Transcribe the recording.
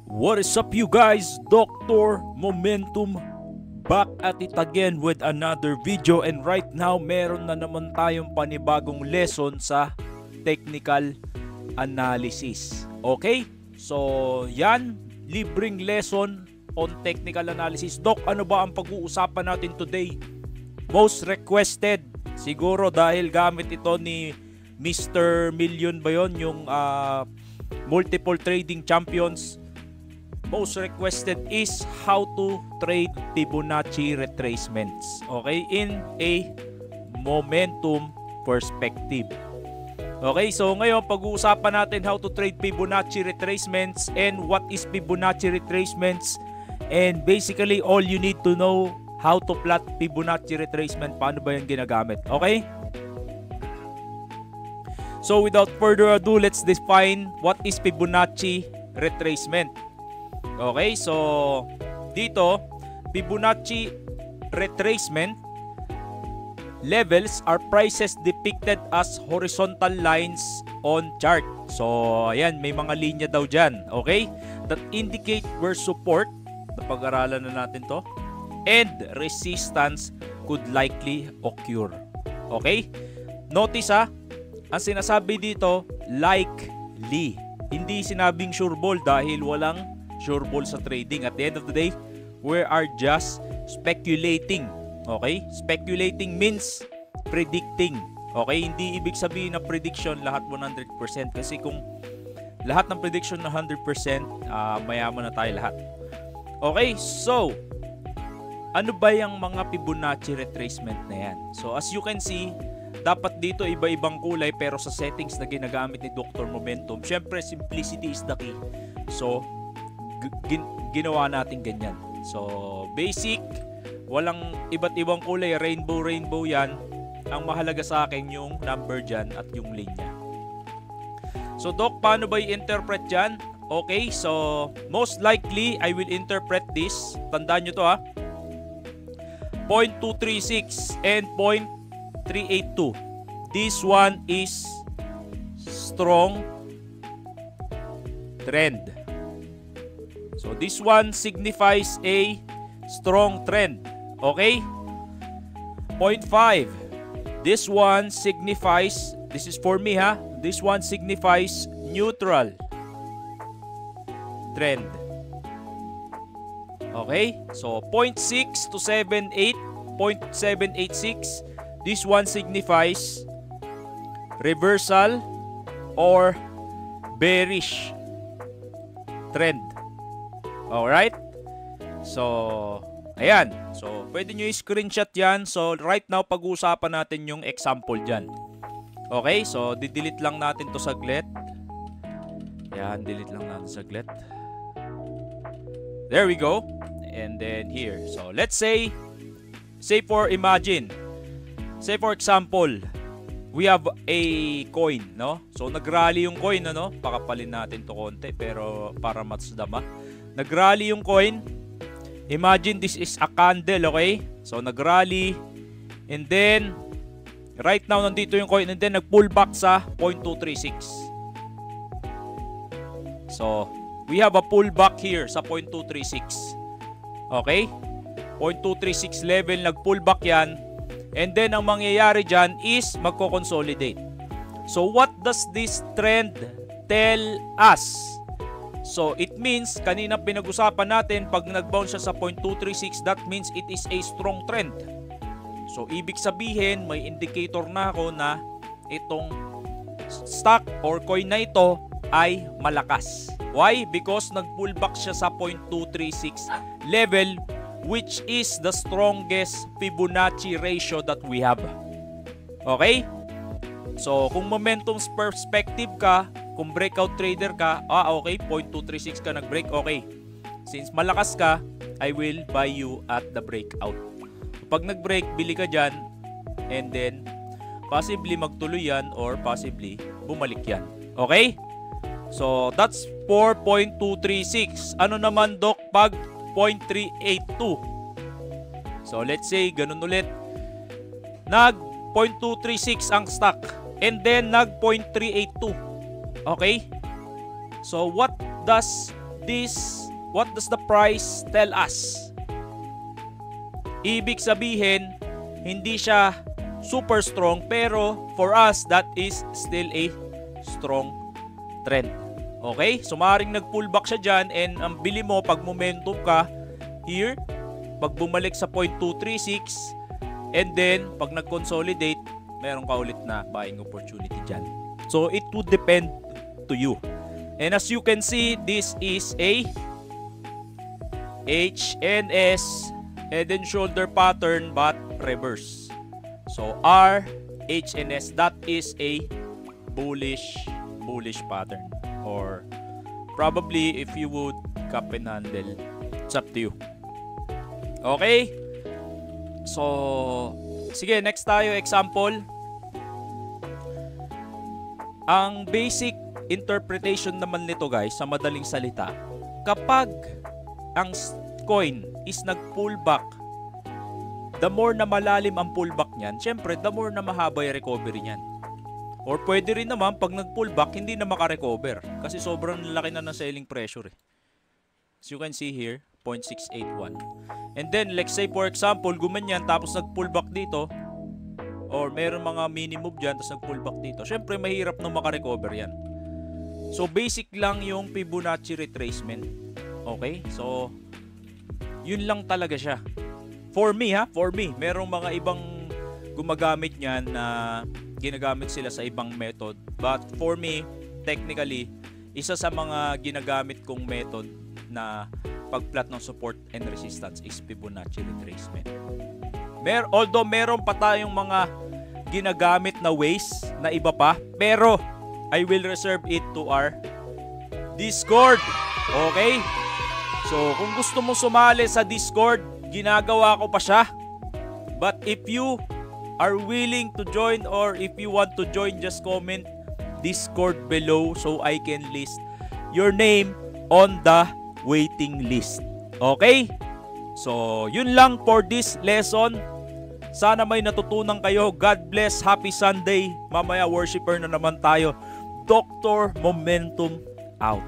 What is up you guys? Dr. Momentum back at it again with another video, and right now meron na naman tayong panibagong lesson sa technical analysis. Okay? So yan, libreng lesson on technical analysis. Doc, ano ba ang pag-uusapan natin today? Most requested, siguro dahil gamit ito ni Mr. Million ba yun? Yung multiple trading champions. Most requested is how to trade Fibonacci retracements, okay, in a momentum perspective. Okay, so ngayon pag-uusapan natin how to trade Fibonacci retracements and what is Fibonacci retracements, and basically all you need to know how to plot Fibonacci retracement, paano ba yung ginagamit, okay? So without further ado, let's define what is Fibonacci retracement. Okay, so dito, Fibonacci retracement levels are prices depicted as horizontal lines on chart. So, ayan, may mga linya daw dyan, okay? That indicate where support, napag-aralan na natin to, and resistance could likely occur. Okay? Notice ang sinasabi dito, likely. Hindi sinabing sure ball dahil walang sure ball sa trading. At the end of the day, we are just speculating. Okay? Speculating means predicting. Okay? Hindi ibig sabihin na prediction lahat 100%. Kasi kung lahat ng prediction na 100%, mayaman na tayo lahat. Okay? So, ano ba yung mga Fibonacci retracement na yan? So, as you can see, dapat dito iba-ibang kulay, pero sa settings na ginagamit ni Dr. Momentum, syempre simplicity is the key. So, ginawa natin ganyan. So, basic, walang iba't ibang kulay, rainbow yan. Ang mahalaga sa akin yung number dyan at yung linya. So, Doc, paano ba i-interpret dyan? Okay, so, most likely, I will interpret this. Tandaan nyo to 0.236 and 0.382. This one is strong trend. So this one signifies a strong trend. Okay? 0.5. This one signifies, this is for me this one signifies neutral trend. Okay? So 0.6 to 78, 0.786. This one signifies reversal or bearish trend. Alright? So, ayan. So, pwede nyo i-screenshot yan. So, right now, pag-uusapan natin yung example dyan. Okay? So, di-delete lang natin to saglit. Ayan, delete lang natin saglit. There we go. And then here. So, let's say for example, we have a coin, no? So, nag-rally yung coin, ano? Pakapalin natin to konti, pero para matsdama. Nag-rally yung coin. Imagine this is a candle, okay? So, nag-rally. And then, right now, nandito yung coin. And then, nag-pull back sa 0.236. So, we have a pullback here sa 0.236. Okay? 0.236 level, nag-pull back yan. And then, ang mangyayari dyan is magko-consolidate. So, what does this trend tell us? So, it means, kanina pinag-usapan natin, pag nag-bounce siya sa 0.236, that means it is a strong trend. So, ibig sabihin, may indicator na ako na itong stock or coin na ito ay malakas. Why? Because nag-pullback siya sa 0.236 level, which is the strongest Fibonacci ratio that we have. Okay? So, kung momentum perspective ka, kung breakout trader ka, okay, 0.236 ka nag-break, okay. Since malakas ka, I will buy you at the breakout. Pag nag-break, bili ka dyan, and then, possibly magtuloy yan, or possibly, bumalik yan. Okay? So, that's 4.236. Ano naman, Doc, pag 0.382? So, let's say, ganun ulit. Nag 0.236 ang stock, and then nag 0.382. Okay? So what does the price tell us? Ibig sabihin, hindi siya super strong, pero for us, that is still a strong trend. Okay? So maaaring nag-pullback siya dyan, and ang bili mo pag momentum ka here, pag bumalik sa 0.236, and then pag nag-consolidate, meron ka ulit na buying opportunity dyan. So it would depend to you. And as you can see, this is a HNS head and shoulder pattern but reverse. So our HNS, that is a bullish pattern, or probably if you would cup and handle, it's up to you. Okay? So sige, next tayo example. Ang basic interpretation naman nito guys, sa madaling salita, kapag ang coin is nag-pullback, the more na malalim ang pullback niyan, syempre the more na mahaba yung recovery niyan. Or pwede rin naman pag nag-pullback, hindi na makarecover kasi sobrang laki na ng selling pressure. As you can see here, 0.681. And then, let's say for example, gumanyan tapos nag-pullback dito, or meron mga mini move dyan tapos nag-pullback dito, syempre mahirap na makarecover yan. So basic lang yung Fibonacci retracement. Okay? So yun lang talaga siya. For me, merong mga ibang gumagamit niyan na ginagamit sila sa ibang method. But for me, technically, isa sa mga ginagamit kong method na pagplat ng support and resistance is Fibonacci retracement. Although meron pa tayong mga ginagamit na ways na iba pa, pero I will reserve it to our Discord. Okay? So, kung gusto mo sumali sa Discord, ginagawa ko pa siya. But if you are willing to join, or if you want to join, just comment Discord below so I can list your name on the waiting list. Okay? So, yun lang for this lesson. Sana may natutunan kayo. God bless. Happy Sunday. Mamaya worshiper na naman tayo. Dr. Momentum out.